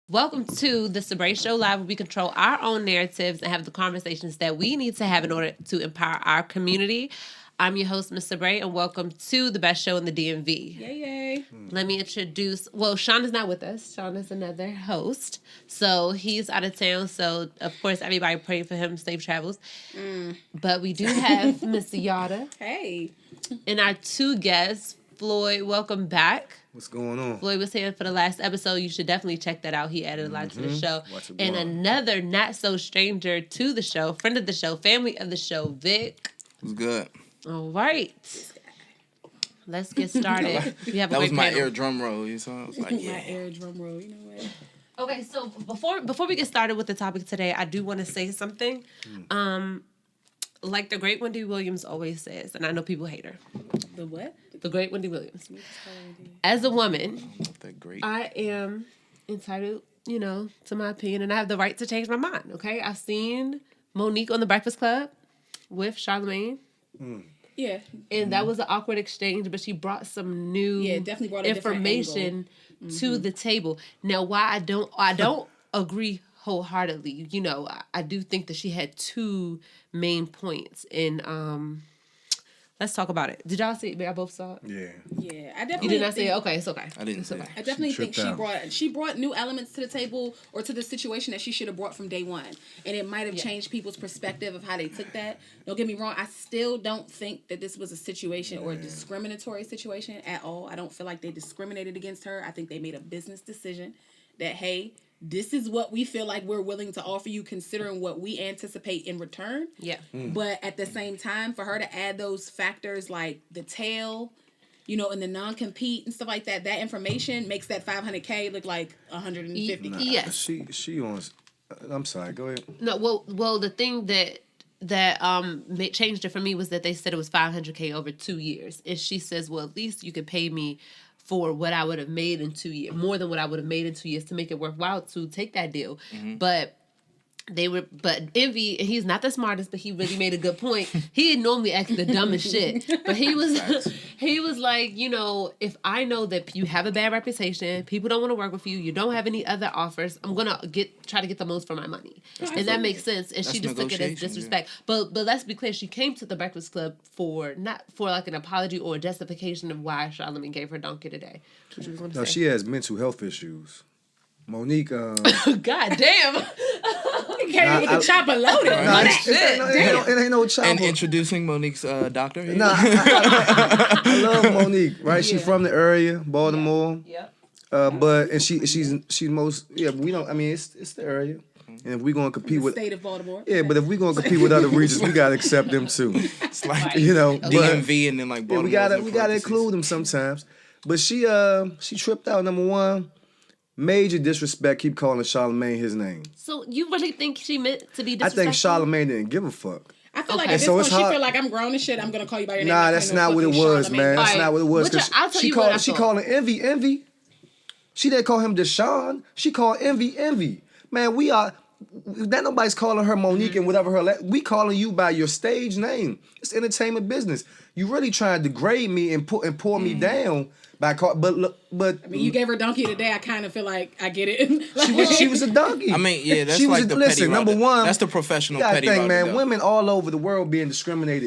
Welcome to the Sabre Show Live, where we control our own narratives and have the conversations that we need to have in order to empower our community. I'm your host, Miss Sabre, and welcome to the best show in the DMV. Yay. Let me introduce, Sean is not with us. Sean is another host. So he's out of town. So, of course, everybody pray for him. Safe travels. But we do have Miss Yada. Hey. And our two guests, Floyd, welcome back. What's going on? Floyd was here for the last episode. You should definitely check that out. He added a lot to the show. And another not so stranger to the show, friend of the show, family of the show, Vic. It was good. All right. Let's get started. We have a that was great my panel. air drum roll. You saw? I was like, yeah. My air drum roll. You know what? Okay, so before we get started with the topic today, I do want to say something. Like the great Wendy Williams always says, and I know people hate her. The what? The great Wendy Williams. As a woman, That great. I am entitled, to my opinion, and I have the right to change my mind, okay? I've seen MoNique on The Breakfast Club with Charlemagne. Yeah. And that was an awkward exchange, but she brought some new definitely brought a information to the table. Now, why I don't agree wholeheartedly, I do think that she had two main points in let's talk about it. Did y'all see it? I both saw it. Yeah, I definitely. You did not see it? Okay, it's okay. I didn't say. I definitely think she brought new elements to the table or to the situation that she should have brought from day one, and it might have changed people's perspective of how they took that. Don't get me wrong. I still don't think that this was a situation or a discriminatory situation at all. I don't feel like they discriminated against her. I think they made a business decision that, hey, this is what we feel like we're willing to offer you considering what we anticipate in return. Yeah. But at the same time, for her to add those factors like the tail, and the non-compete and stuff like that, that information makes that $500K look like $150K. Yes. She on. I'm sorry. Go ahead. No. Well, the thing that changed it for me was that they said it was $500K over 2 years, and she says, well, at least you could pay me for what I would have made in 2 years, more than what I would have made in 2 years to make it worthwhile to take that deal. But Envy, and he's not the smartest, but he really made a good point. He normally acts the dumbest shit, but he was like, if I know that you have a bad reputation, people don't want to work with you, you don't have any other offers, I'm gonna try to get the most for my money, and that makes sense. And she just took it as disrespect. Yeah. But let's be clear, she came to the Breakfast Club not for like an apology or a justification of why Charlemagne gave her donkey today. No, she has mental health issues. MoNique. God damn. Carry with the chopper loaded. It ain't no chopper. And introducing MoNique's doctor. Here. I love MoNique. Right, she's from the area, Baltimore. Yeah. But she's most we don't. I mean, it's the area. And if we're gonna compete with state of Baltimore, but if we're gonna compete with other regions, we gotta accept them too. It's like DMV and then like Baltimore. We gotta include them sometimes. But she tripped out. Number one. Major disrespect, keep calling Charlemagne his name. So you really think she meant to be disrespectful? I think Charlemagne didn't give a fuck. I feel like at this point she feel like I'm grown as shit. I'm gonna call you by your name. Nah, that's not what it was, man. That's not what it was. She called him Envy. She didn't call him Deshaun. She called Envy. Man, that nobody's calling her MoNique and whatever we calling you by your stage name. It's entertainment business. You really trying to degrade me and pour me down. But I mean, you gave her donkey today. I kind of feel like I get it. she was a donkey. I mean, yeah, that's like the petty number one. That's the professional petty thing, man. Women all over the world being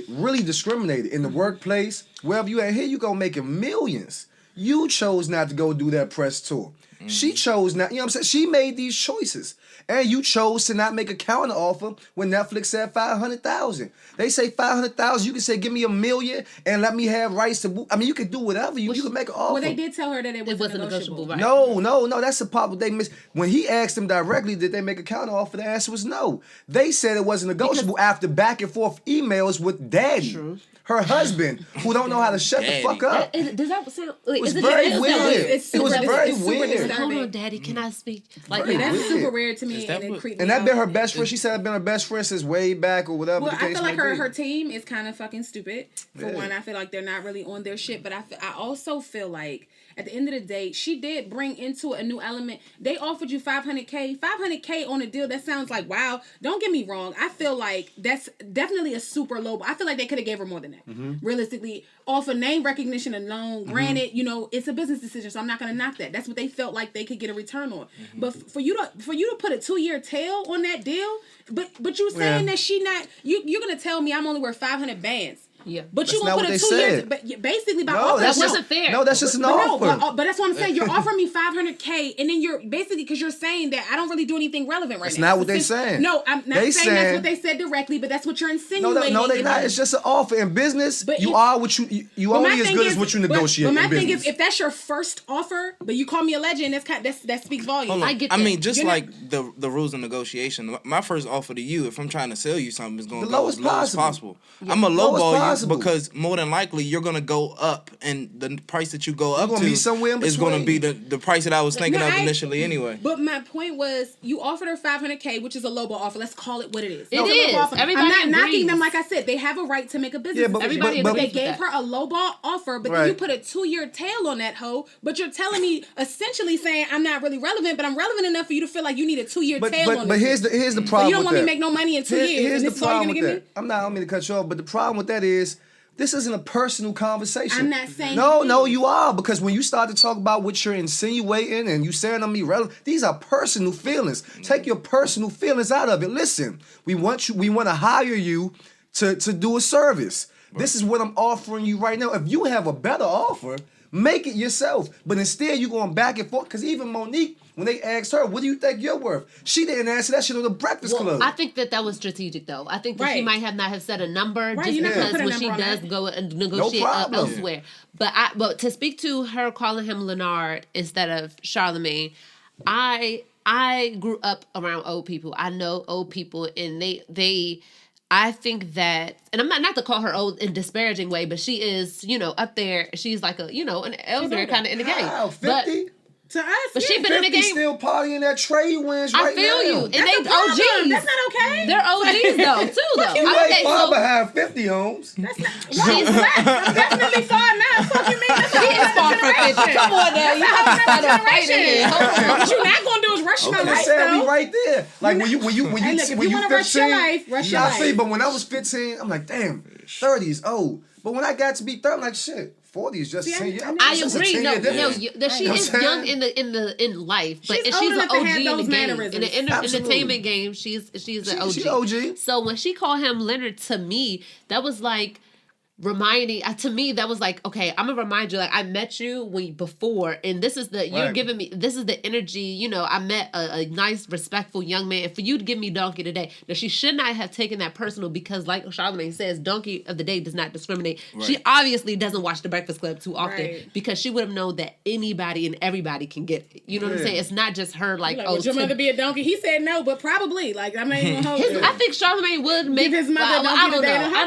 really discriminated in the workplace, wherever you at. Here you go making millions. You chose not to go do that press tour. She chose not. You know what I'm saying? She made these choices. And you chose to not make a counter offer when Netflix said $500,000. They say $500,000. You can say, give me $1 million and let me have rights to. I mean, you can do whatever. You can make an offer. Well, they did tell her that it wasn't negotiable. Right? No. That's the part they missed. When he asked them directly, did they make a counter offer? The answer was no. They said it wasn't negotiable after back and forth emails with Daddy. True. Her husband, who don't know how to shut the fuck up. Does that sound? It was very weird. It was very weird. Hold on, Daddy. Can I speak? Like that's super weird to me, and it creeped me and that out. been her best friend. She said I've been her best friend since way back or whatever. Well, the case I feel like may be. her team is kind of fucking stupid. For one, I feel like they're not really on their shit. But I also feel like, at the end of the day, she did bring into a new element. They offered you $500K on a deal that sounds like, wow. Don't get me wrong. I feel like that's definitely a super low. I feel like they could have gave her more than that. Realistically, off of name recognition alone, granted, you know, it's a business decision, so I'm not going to knock that. That's what they felt like they could get a return on. But for you to put a 2-year tail on that deal, but you saying that she not, you're going to tell me I'm only worth 500 bands. Yeah, but you gonna put a 2 years, but basically by offering, that wasn't fair. No, that's just an offer. But that's what I'm saying. You're offering me $500K, and then you're basically because you're saying that I don't really do anything relevant right now. That's not what they're saying. No, I'm not saying that's what they said directly, but that's what you're insinuating. No, they're not. It's just an offer in business. But you are what you only as good as what you negotiate. But my in thing business. is, if that's your first offer, but you call me a legend, that speaks volumes. I get that. I mean, just like the rules of negotiation. My first offer to you, if I'm trying to sell you something, is going to go as low as possible. I'm a lowball you because more than likely you're gonna go up, and the price that you go up to is gonna be the price that I was thinking of initially anyway. But my point was, you offered her $500K, which is a lowball offer. Let's call it what it is. It is. Everybody I'm not knocking them. Like I said, they have a right to make a business. Yeah, but they gave her a lowball offer, but then you put a 2-year tail on that hoe. But you're telling me essentially saying I'm not really relevant, but I'm relevant enough for you to feel like you need a 2-year tail on. But here's the problem. So you don't want me to make no money in 2 years. Here's the problem with that. I don't mean to cut you off, but the problem with that is, this isn't a personal conversation. I'm not saying No, you are, because when you start to talk about what you're insinuating and you saying I'm irrelevant, these are personal feelings. Take your personal feelings out of it. Listen, we want to hire you to do a service. Right. This is what I'm offering you right now. If you have a better offer, make it yourself. But instead, you're going back and forth. Because even MoNique, when they asked her, what do you think you're worth? She didn't answer that shit on the Breakfast Club. I think that was strategic, though. I think that she might have not have said a number just because when she does go and negotiate elsewhere. But to speak to her calling him Leonard instead of Charlemagne, I grew up around old people. I know old people, and they I think that, and I'm not to call her old in a disparaging way, but she is, up there. She's like an elder kind of in the game. Wow, 50? To us, but she been in the game. Still partying at trade wins right now. I feel you. And they OGs. That's not okay. They're OGs though, too, though. You ain't far behind 50 homes. That's not. She's I'm definitely far now. Fuck you mean? That's she is far from 50. Come on now. You have to start a fight here. What you're not gonna do is rush my life, though. We right there. Like when you 15, rush your life. I see, but when I was 15, I'm like, damn, 30 is old. But when I got to be 30, I'm like, shit. 40 is just 10 years. I agree. No, she is young in life, but she's an OG in the game. In the entertainment game, she's an OG. She's OG. So when she called him Leonard, to me, that was like reminding. To me, that was like, okay, I'm gonna remind you, like I met you before, and this is you're giving me. This is the energy. I met a nice, respectful young man, and for you to give me donkey today, now she should not have taken that personal because, like Charlemagne says, donkey of the day does not discriminate. Right. She obviously doesn't watch the Breakfast Club too often because she would have known that anybody and everybody can get it. You know what I'm saying? It's not just her. Like, would your mother be a donkey? He said no, but probably. Like, I'm not even gonna hold you. I think Charlemagne would make his mother. I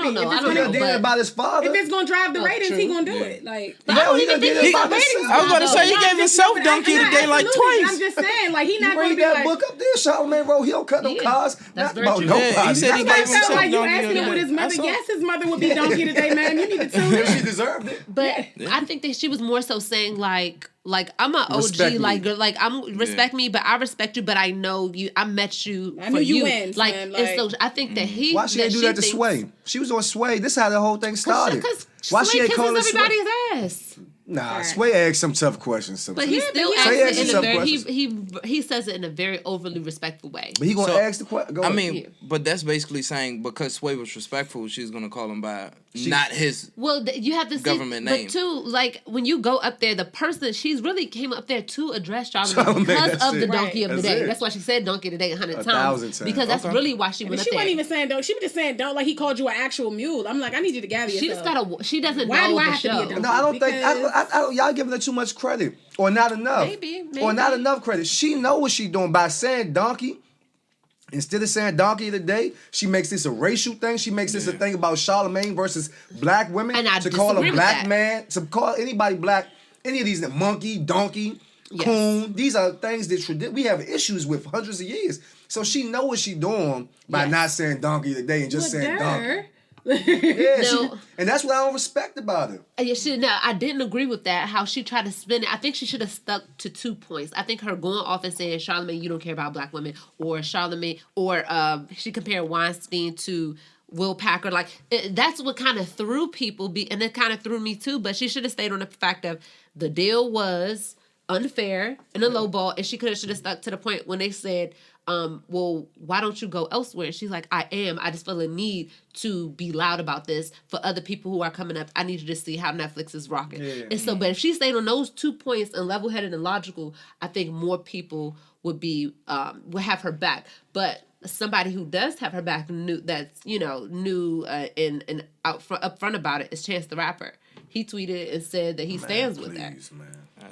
don't know. About his father. If it's gonna drive the ratings, he gonna do it. Like, I don't even think he's I was about to say he gave himself donkey today like twice. I'm just saying, like he not gonna be that like. book up there. Charlemagne wrote. He don't cut no cars. Not about true. nobody. Yeah, he said he gave himself like you donkey asking him with his mother. Yes, his mother would be donkey today, man. You need to tune in. She deserved it. But I think that she was more so saying like I'm an OG, like I'm respect me, but I respect you, but I know you. I met you. I knew you win. Like, and so I think that he. Why she didn't do that to Sway? She was on Sway. This is how the whole thing started. Why she ain't calling everybody's ass? Nah, Sway asked some tough questions sometimes. But he still asks it in a very he says it in a very overly respectful way. But he gonna ask the question. I mean, but that's basically saying because Sway was respectful, she's gonna call him by not his. Well, you have to government see, name. But too, like when you go up there, the person she's really came up there to address Charlemagne because of the donkey of the day. That's why she said donkey of the day 100 times. Because that's really why she went up there. She wasn't even saying don't. She was just saying don't. Like he called you an actual mule. I'm like, I need you to gather yourself. She doesn't why know do I the have show. to be a donkey? No, I don't think. Y'all giving her too much credit, or not enough, or not enough credit. She know what she doing by saying donkey. Instead of saying donkey of the day, she makes this a racial thing. She makes this a thing about Charlemagne versus black women. And I to call a black that. man, to call anybody black, any of these monkey, donkey, coon. These are things that we have issues with for hundreds of years. So she know what she doing by not saying donkey of the day and just saying donkey. Yeah, and that's what I don't respect about her. Yeah, I didn't agree with that. How she tried to spin it. I think she should have stuck to 2 points. I think her going off and saying, Charlemagne, you don't care about black women, or Charlemagne, or she compared Weinstein to Will Packer. Like, that's what kind of threw people, and it kind of threw me too. But she should have stayed on the fact of the deal was unfair and a low ball, and she should have stuck to the point when they said, well, why don't you go elsewhere? And she's like, I just feel a need to be loud about this for other people who are coming up. I need you to see how Netflix is rocking. Yeah. And so, but if she stayed on those 2 points and level-headed and logical, I think more people would have her back. But somebody who does have her back, and up front about it, is Chance the Rapper. He tweeted and said that he stands with that.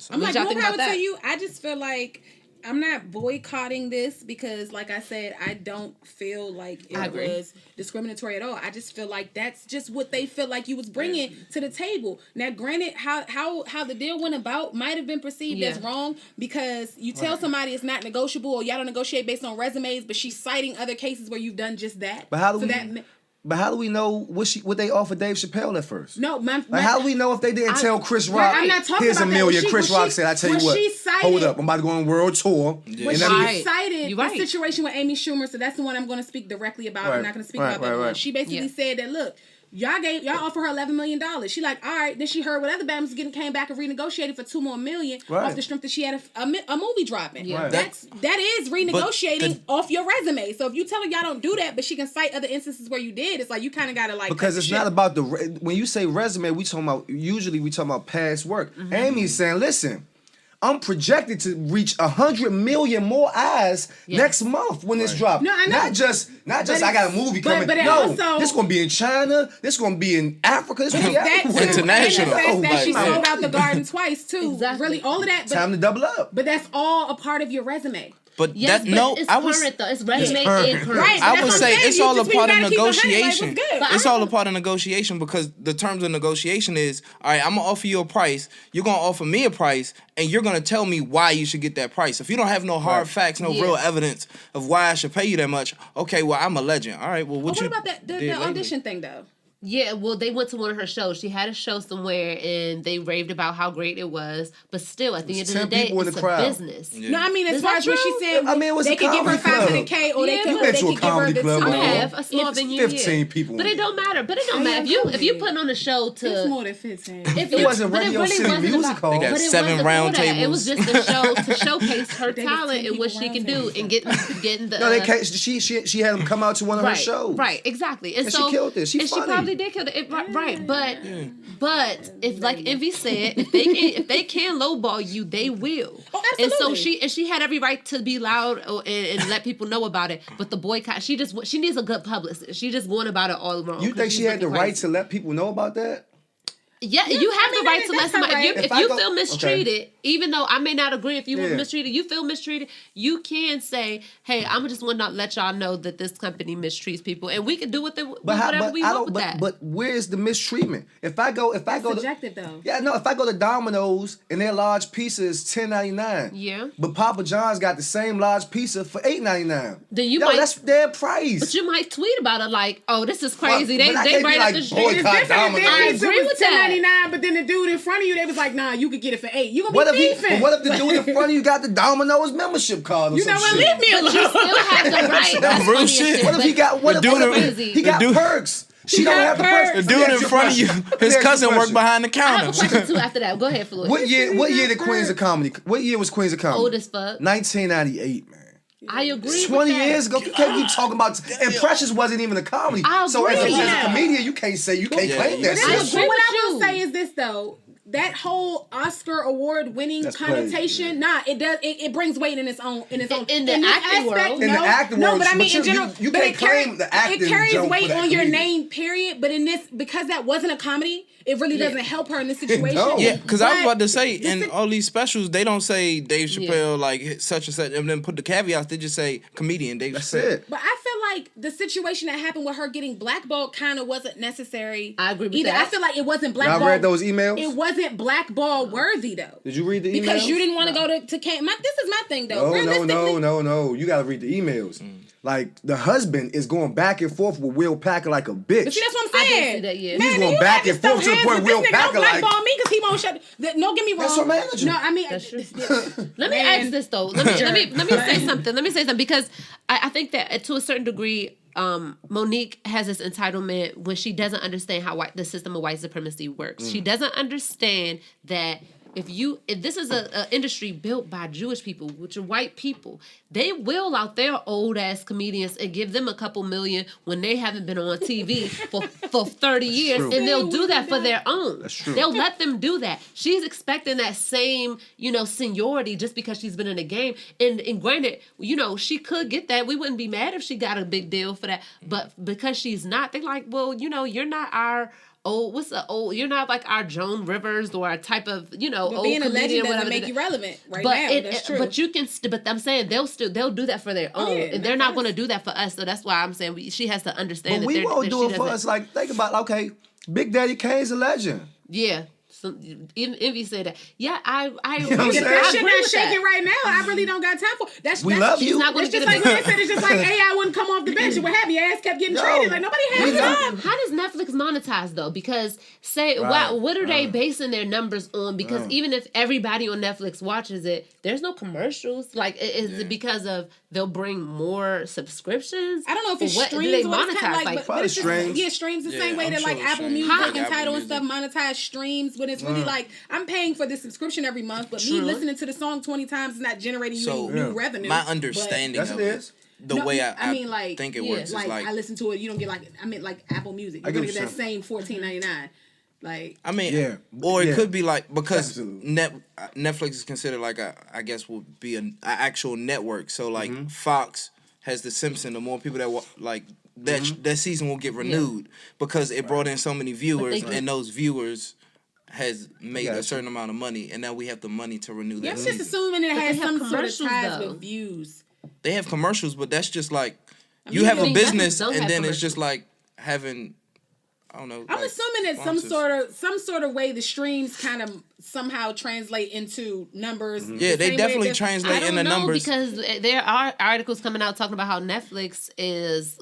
I'm like, what I would tell you, I just feel like I'm not boycotting this because, like I said, I don't feel like it was discriminatory at all. I just feel like that's just what they feel like you was bringing to the table. Now, granted, how the deal went about might have been perceived as wrong because you tell somebody it's not negotiable or y'all don't negotiate based on resumes, but she's citing other cases where you've done just that. But how do we know what they offered Dave Chappelle at first? No, how do we know if they didn't tell Chris Rock? I'm not talking here's about $1 million. that. Chris Rock said, "I tell you what, hold up, I'm about to go on a world tour." When she cited the situation with Amy Schumer, so that's the one I'm going to speak directly about. I'm not going to speak about that one. She basically said that, look, y'all offer her $11 million. She like, all right. Then she heard what other bands was getting, came back and renegotiated for $2 more million off the strength that she had a movie dropping. Yeah. That is renegotiating off your resume. So if you tell her y'all don't do that, but she can cite other instances where you did, it's like you kind of gotta because it's not about when you say resume, we talking about past work. Mm-hmm. Amy's saying, listen, I'm projected to reach 100 million more eyes next month when this drops. No, I know. Not just I got a movie coming. But this gonna be in China. This gonna be in Africa. This gonna be everywhere. International. And the fact that she sold out the garden twice too. Exactly. Really, all of that. Time to double up. But that's all a part of your resume. But it's current though. It's resume and current. Right, I would say it's all a part of negotiation. It's all a part of negotiation because the terms of negotiation is, all right, I'm gonna offer you a price. You're gonna offer me a price, and you're gonna tell me why you should get that price. If you don't have no hard facts, no real evidence of why I should pay you that much, okay, well, I'm a legend. All right, well, what about the audition thing though? Yeah, well, they went to one of her shows. She had a show somewhere, and they raved about how great it was. But still, at the end of the day, it's a business. Yeah. No, I mean, as far as what she said, they could give her $500K, or they could give her the $2 million. A small venue, 15 people. But it don't matter. If you put on a show to, it's more than 15. It wasn't Radio City Music Hall. They got 7 round tables. It was just a show to showcase her talent and what she can do and getting the. No, she had them come out to one of her shows. Right, exactly, and so she killed this. She probably did kill it. Right, but if, like Envy said, if they can lowball you, they will. Oh, absolutely. And so she had every right to be loud and let people know about it. But the boycott, she needs a good publicist. She just going about it all wrong. You think she had the right to let people know about that? Yeah, you have the right to let somebody. If you feel mistreated, even though I may not agree if you were mistreated, you feel mistreated, you can say, "Hey, I'm just want to let y'all know that this company mistreats people, and we can do whatever we want with that." But where's the mistreatment? If I go subjective though. Yeah, no. If I go to Domino's and their large pizza is $10.99, yeah, but Papa John's got the same large pizza for $8.99, then that's their price. But you might tweet about it like, "Oh, this is crazy." They right up the street. I agree with that. But then the dude in front of you, they was like, "Nah, you could get it for $8." You gonna be beefing? What if the dude in front of you got the Domino's membership card? Or you know what? Leave me alone. But you still have the right. That's real shit. What if he got? He got perks? She don't have the perks. The dude in front of you, his cousin worked behind the counter. I have a question too after that. Go ahead, Floyd. What year did Queens of Comedy? What year was Queens of Comedy? Old as fuck. 1998, man. I agree. 20 years ago, you can't keep talking about. And Precious wasn't even a comedy. So as a comedian, you can't claim that. What I will say is this though. That whole Oscar award winning connotation, it brings weight in its own. In the acting world. In the acting world. No, but I mean in general. You can't claim the acting. It carries weight on your name, period. But in this, because that wasn't a comedy, it really doesn't help her in this situation. No. Yeah, because I was about to say, in all these specials, they don't say Dave Chappelle like such and such, and then put the caveats. They just say comedian Dave Chappelle. That's it. But I feel like the situation that happened with her getting blackballed kind of wasn't necessary. I agree with either. that. I feel like it wasn't blackball. Y'all read those emails? It wasn't blackball worthy though. Did you read the emails? Because you didn't want to go to camp. This is my thing though. No. You gotta read the emails. Like the husband is going back and forth with Will Packer like a bitch. But see, that's what I'm saying. I did see that, yeah. He's going back and forth to the point Will Packer like. Blackball me because he won't shut. No, get me wrong. That's her manager. No, I mean, let me ask this though. Let me say something. Let me say something because I think that to a certain degree, MoNique has this entitlement when she doesn't understand how the system of white supremacy works. She doesn't understand that if this is an industry built by Jewish people, which are white people, they will out their old ass comedians and give them a couple million when they haven't been on TV for 30 years, and they'll do that for their own. That's true. They'll let them do that. She's expecting that same, seniority just because she's been in the game. And granted, she could get that. We wouldn't be mad if she got a big deal for that. But because she's not, they're like, well, you're not our you're not like our Joan Rivers or a type of, but old being a legend doesn't make you relevant now. That's true. But you can, but I'm saying they'll do that for their own, and they're not going to do that for us. So that's why I'm saying she has to understand. But we won't do it for us. Like, think about, okay, Big Daddy Kane's a legend. Yeah. So, even Envy said that. Yeah, I You know what I'm saying? That shit not shaking right now. I really don't got time for. We love you. Not It's just like when they said, it's just like AI wouldn't come off the bench and what have you. Ass kept getting traded. Like nobody has time. How does Netflix monetize though? Because what are they basing their numbers on? Because even if everybody on Netflix watches it, there's no commercials. Like, is it because of they'll bring more subscriptions? I don't know if it's streams. streams. Do they or it's monetize? kinda like probably streams. Yeah, streams the same way I'm that sure like Apple streams. Music and Apple Tidal and Music. stuff monetize streams. But it's really like I'm paying for this subscription every month, but me listening to the song 20 times is not generating you any new revenue. My understanding Yes, of it it, is. the way I mean, like, think it works is like like I listen to it. You don't get like Apple Music. You're gonna get that same $14.99. Like I mean, Yeah. or it Yeah. could be like because Absolutely. Netflix is considered like I guess would be an actual network. So like Fox has The Simpsons. The more people that like that season will get renewed because it brought in so many viewers, and those viewers has made a certain amount of money, and now we have the money to renew that I'm season. just assuming it has some sort of commercials, ties though. with views. They have commercials, but that's just like you mean, have a Netflix business, don't and have then it's commercials. just like having. I don't know. I'm like, assuming that some sort of way the streams kind of somehow translate into numbers. Yeah, they definitely translate into numbers. Because there are articles coming out talking about how Netflix is,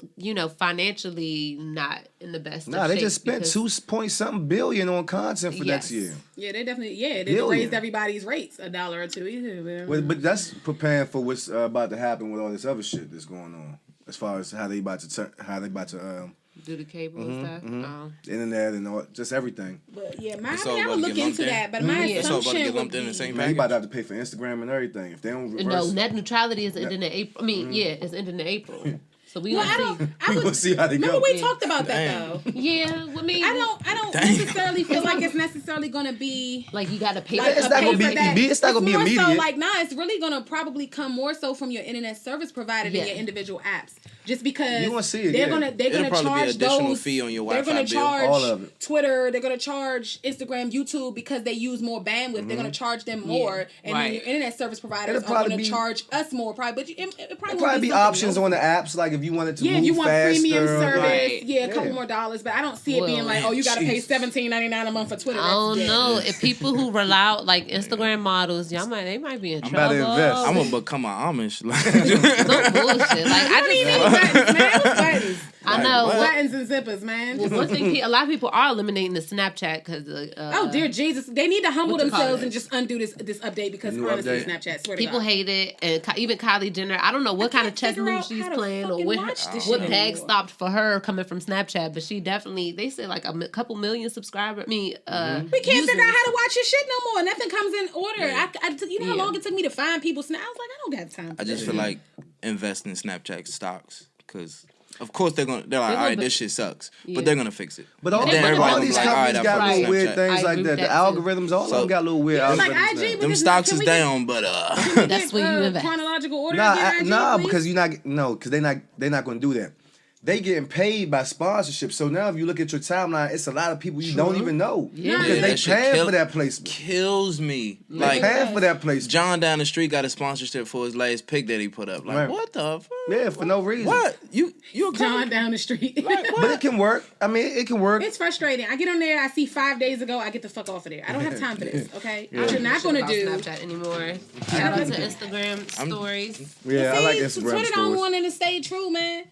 financially not in the best. Nah, of they shape just spent because- 2-point-something billion on content for next year. Yeah, they definitely they Billion. raised everybody's rates $1 or $2 either. But that's preparing for what's about to happen with all this other shit that's going on, as far as how they about to do the cable and stuff. Oh. the internet and all, just everything. But yeah, It's I all would about to look get into lumped in. that. But my It's all about to assumption get would lumped in the same Man, you about package. to have to pay for Instagram and everything if they don't reverse. No, net neutrality is ending in April. I mean, it's ending in April. So we Well, I We'll see how they go. remember we talked about that though. Yeah, I mean, I don't necessarily feel like it's necessarily gonna be like you got to pay. like It's a not pay gonna be for that. it's not gonna be more immediate. So like it's really gonna probably come more so from your internet service provider than your individual apps. Just because You gonna see it, they're yeah. gonna It'll probably be charge an additional those. fee on your They're Wi-Fi gonna bill. charge All of it. Twitter. They're gonna charge Instagram, YouTube because they use more bandwidth. They're gonna charge them more, and then your internet service providers It'll are probably gonna be- charge us more. Probably, but it There'll probably probably be something options else. on the apps, like if you wanted to Yeah, move if you want faster. premium service, Right. a couple Yeah. more dollars. But I don't see it being like, oh, you got to pay Jeez. $17.99 a month for Twitter. I don't That's know if people who rely on like Instagram models, they might be in I'm trouble. about to invest. I'm gonna become an Amish. Like, Some bullshit. Like I dead. just, Buttons, man. Buttons. I know. What? Buttons and zippers, man. Well, one thing, a lot of people are eliminating the Snapchat because Oh dear Jesus! They need to humble what you call themselves it? and just undo this update because New honestly, update. Snapchat. Swear to people God. hate it, and even Kylie Jenner. I don't know what kind of chess figure move out she's how to playing or fucking what watch this what shit bag anymore. stopped for her coming from Snapchat, but she definitely they said like a couple million subscribers. We can't figure out how to watch your shit no more. Nothing comes in order. You know how long it took me to find people. I was like, I don't got time. I just feel like invest in Snapchat stocks because. Of course they're like, all right, this shit sucks, but they're gonna fix it. But all, And then everybody all gonna be these like, all right, companies I got fuck little with weird Snapchat. things I like agree that. with The that, too. algorithms, all of them So- got little weird It's algorithms. like now. IG, but Them it's- stocks can is we get- down, but That's where you invest. Chronological order. again, IG, Nah, please? because they're not going to do that. they getting paid by sponsorship. So now if you look at your timeline, it's a lot of people you don't even know. Yeah. Because they paying for that placement. Kills me. Like paying for that placement. John down the street got a sponsorship for his last pick that he put up. Like, what the fuck? Yeah, for no reason. What? You a John down the street. Like, what? But it can work. I mean, it can work. It's frustrating. I get on there, I see 5 days ago, I get the fuck off of there. I don't have time for this, okay? What you're not gonna do. Snapchat anymore. Shout out to Instagram stories. Yeah, I like Instagram Twitter stories. don't want it to stay true, man.